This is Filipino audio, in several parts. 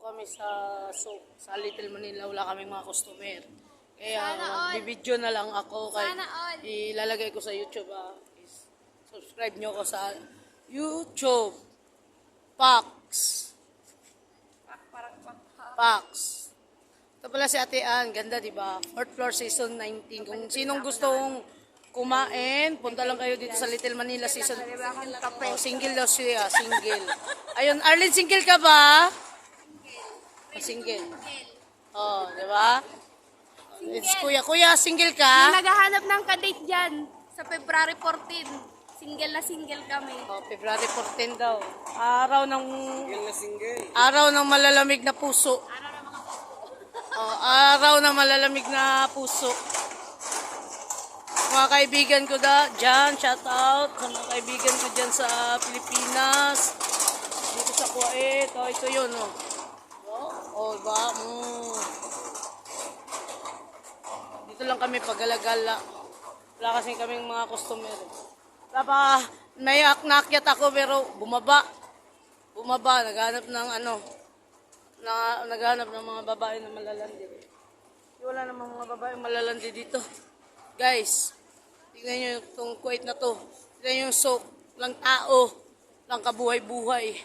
kami sa Little Manila, wala kaming mga customer. Kaya magbibideo na lang ako kay ilalagay ko sa YouTube. Subscribe nyo ako sa YouTube. Pax. Pax. Ito pala si Ate Ann, ganda 'di ba? Fourth floor season 19. Kung sinong gustong kumain, punta lang kayo dito sa Little Manila season. Oh, single daw siya, single. Ayun, Arlene, single ka ba? Single. Oh, 'di ba? It's kuya, single ka? Naghahanap ng kadate dyan sa February 14. Single kami. Oh, February 14 daw. Araw ng malalamig na puso. Oh, araw ng malalamig na puso. Mga kaibigan ko dyan, shout out sa mga kaibigan ko dyan sa Pilipinas. Dito sa Kuwait. Oh, ito yun, oh. Oh, ba? Dito lang kami pag-alagala. Wala kasi kaming mga customer. May nakyat ako pero bumaba. Naghanap ng naghanap ng mga babae na malalandi. Wala namang mga babae malalandi dito. Guys, tingnan nyo itong Kuwait na to. Tingnan nyo yung lang tao, lang kabuhay-buhay.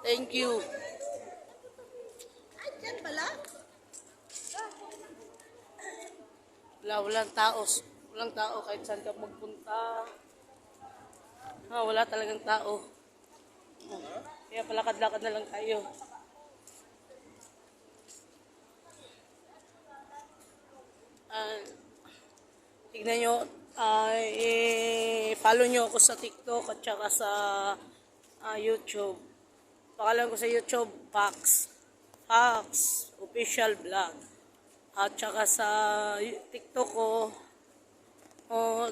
Thank you. Dyan pala? Walang tao. Walang tao kahit saan ka magpunta. Wala talagang tao. Kaya palakad-lakad na lang tayo. Tignan nyo, follow nyo ako sa TikTok at saka sa YouTube. Pakalan ko sa YouTube, Pax Official Vlog. At saka sa TikTok ko,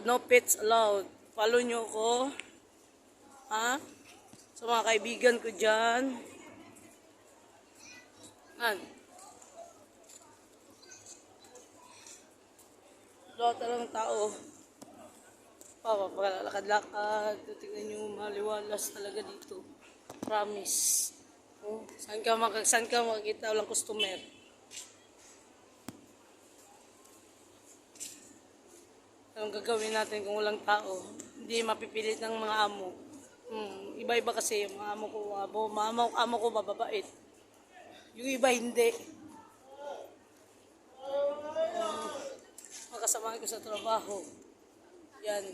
No Pets Allowed. Follow nyo ako. Sa mga kaibigan ko dyan. Wala talagang tao. Paglalakad-lakad. Tingnan nyo, maliwalas talaga dito. Promise. Saan ka makikita, walang customer. Anong gagawin natin kung walang tao? Hindi mapipilit ng mga amo. Iba-iba kasi yung mga amo ko mababait. Yung iba hindi. Kasama ko sa trabaho. Yan.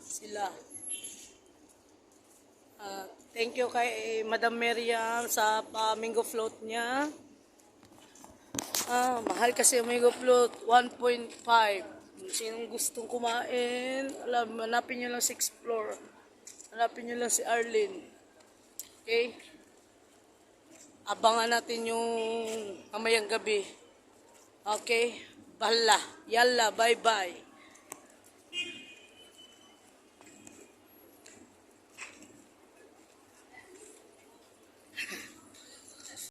Sila. Thank you kay Madam Miriam sa mango float niya. Mahal kasi yung mango float. 1.5. Sinong gustong kumain, hanapin nyo lang 6th floor. Hanapin nyo lang si Arlene. Okay? Abangan natin yung mamayang gabi. Okay? Bahala. Yalla, bye-bye.